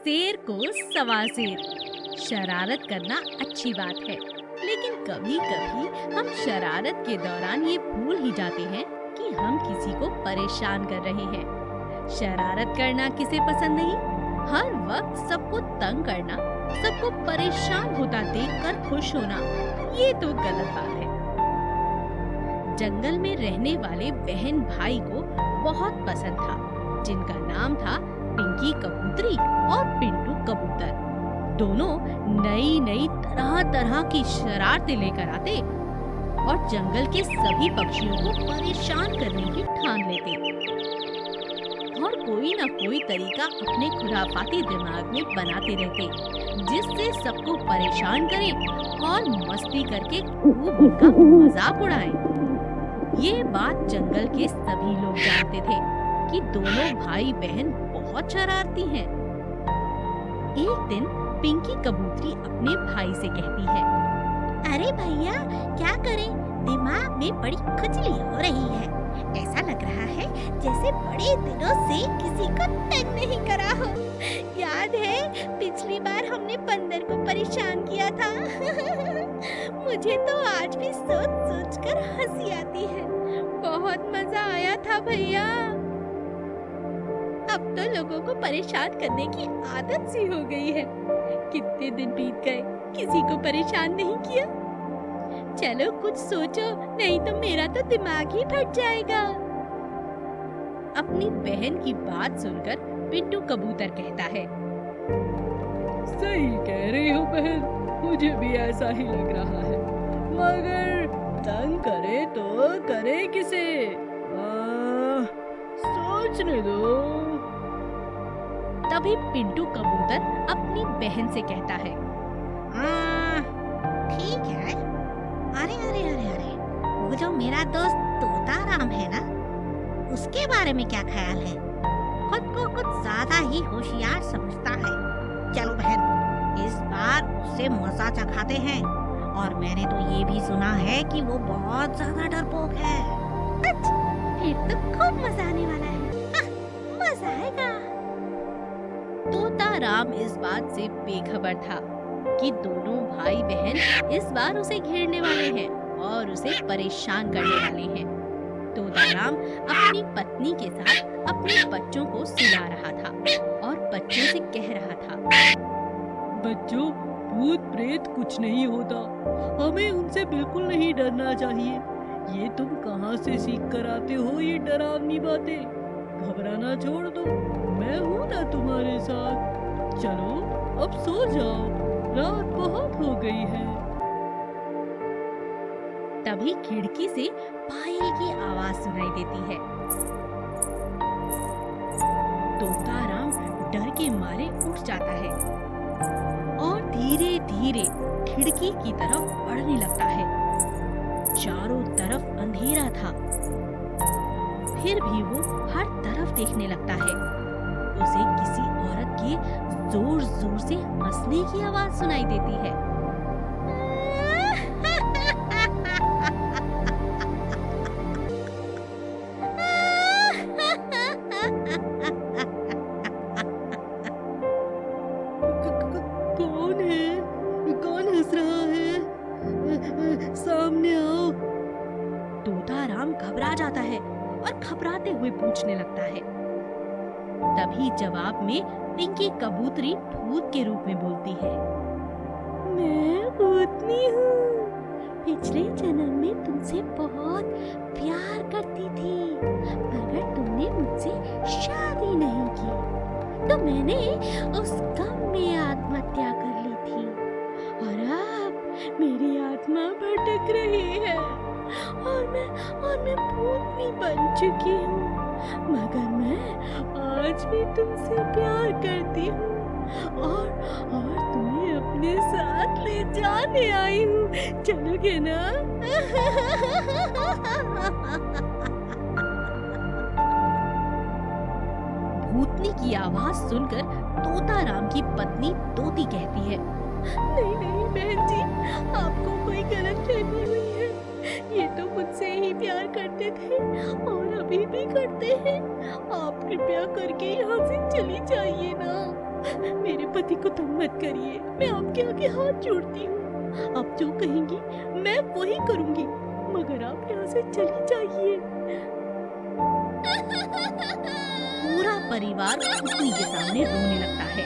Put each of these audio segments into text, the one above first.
शेर को सवा शेर। शरारत करना अच्छी बात है, लेकिन कभी कभी हम शरारत के दौरान ये भूल ही जाते हैं कि हम किसी को परेशान कर रहे हैं। शरारत करना किसे पसंद नहीं? हर वक्त सबको तंग करना, सबको परेशान होता देखकर खुश होना, ये तो गलत बात है। जंगल में रहने वाले बहन भाई को बहुत पसंद था, जिनका नाम था पिंकी कबूतरी और पिंटू कबूतर। दोनों नई नई तरह तरह की शरारतें लेकर आते और जंगल के सभी पक्षियों को परेशान करने की ठान लेते और कोई ना कोई तरीका अपने खुराफाती दिमाग में बनाते रहते, जिससे सबको परेशान करें और मस्ती करके खूब उनका मजाक उड़ाएं। ये बात जंगल के सभी लोग जानते थे कि दोनों भाई बहन बहुत शरारती हैं। एक दिन पिंकी कबूतरी अपने भाई से कहती है, अरे भैया, क्या करें, दिमाग में बड़ी खुजली हो रही है। ऐसा लग रहा है जैसे बड़े दिनों से किसी को तंग नहीं करा हो। याद है पिछली बार हमने बंदर को परेशान किया था। मुझे तो आज भी सोच सोच कर हंसी आती है। बहुत मजा आया था भैया। अब तो लोगों को परेशान करने की आदत सी हो गई है। कितने दिन बीत गए, किसी को परेशान नहीं किया। चलो कुछ सोचो, नहीं तो मेरा तो दिमाग ही फट जाएगा। अपनी बहन की बात सुनकर पिंटू कबूतर कहता है, सही कह रही हो बहन, मुझे भी ऐसा ही लग रहा है। मगर तंग करे तो करे किसे? सोचने दो। तभी पिंटू कबूतर अपनी बहन से कहता है, ठीक है। अरे अरे अरे अरे, वो जो मेरा दोस्त तोता राम है ना, उसके बारे में क्या ख्याल है? खुद को कुछ ज्यादा ही होशियार समझता है। चलो बहन, इस बार उससे मजा चखाते हैं। और मैंने तो ये भी सुना है कि वो बहुत ज्यादा डरपोक है। फिर तो खूब मजा आने वाला है। मजा आएगा। तोता राम इस बात से बेखबर था कि दोनों भाई बहन इस बार उसे घेरने वाले हैं और उसे परेशान करने वाले हैं। तोता राम अपनी पत्नी के साथ अपने बच्चों को सुला रहा था और बच्चों से कह रहा था, बच्चों, भूत प्रेत कुछ नहीं होता, हमें उनसे बिल्कुल नहीं डरना चाहिए। ये तुम कहाँ से सीख कर आते हो ये डरावनी बातें? घबराना छोड़ दो, मैं हूँ ना तुम्हारे साथ। चलो अब सो जाओ, रात बहुत हो गई है। तभी खिड़की से पायल की आवाज सुनाई देती है। तोता राम डर के मारे उठ जाता है और धीरे धीरे खिड़की की तरफ बढ़ने लगता है। चारों तरफ अंधेरा था, फिर भी वो हर तरफ देखने लगता है। उसे किसी औरत के जोर जोर से हंसने की आवाज सुनाई देती है। कौन है? कौन हंस रहा है? सामने आओ। तोता राम घबरा जाता है और घबराते हुए पूछने लगता है। तभी जवाब में पिंकी कबूतरी भूत के रूप में बोलती है, मैं भूतनी हूँ। पिछले जन्म में तुमसे बहुत प्यार करती थी, मगर तुमने मुझसे शादी नहीं की, तो मैंने उस गम में आत्महत्या कर ली थी। और अब मेरी आत्मा भटक रही है और मैं भूतनी बन चुकी हूँ। मगर मैं आज भी तुमसे प्यार करती हूँ और तुम्हें अपने साथ ले जाने आई हूँ। चलोगे ना? भूतनी की आवाज सुनकर तोता राम की पत्नी तोती कहती है, नहीं नहीं बहन जी, आपको कोई गलतफहमी हुई है। ये तो मुझसे ही प्यार करते थे और अभी भी करते हैं। आप कृपया करके यहाँ से चली जाइए ना। मेरे पति को तंग मत करिए, मैं आपके आगे हाथ जोड़ती हूँ। आप जो कहेंगी मैं वही करूँगी, मगर आप यहाँ से चली जाइए। पूरा परिवार भूतनी के सामने रोने लगता है।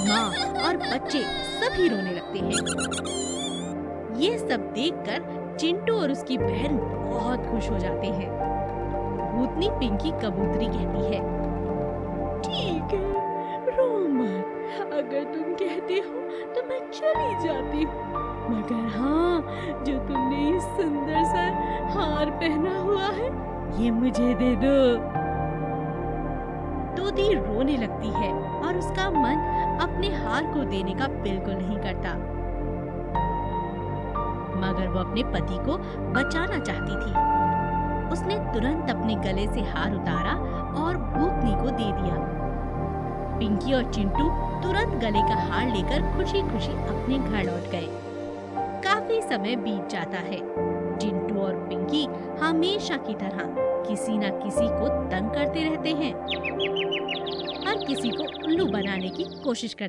माँ और बच्चे सभी रोने लगते हैं। ये सब देखकर चिंटू और उसकी बहन बहुत खुश हो जाते हैं। भूतनी पिंकी कबूतरी कहती है, ठीक है, रो मत। अगर तुम कहते हो तो मैं चली जाती हूँ, मगर हाँ, जो तुमने ये सुंदर सा हार पहना हुआ है ये मुझे दे दो। तोती रोने लगती है और उसका मन अपने हार को देने का बिल्कुल नहीं करता, मगर वो अपने पति को बचाना चाहती थी। उसने तुरंत अपने गले से हार उतारा और भूतनी को दे दिया। पिंकी और चिंटू तुरंत गले का हार लेकर खुशी खुशी अपने घर लौट गए। काफी समय बीत जाता है। चिंटू और पिंकी हमेशा की तरह किसी न किसी को तंग करते रहते हैं, हर किसी को उल्लू बनाने की कोशिश करते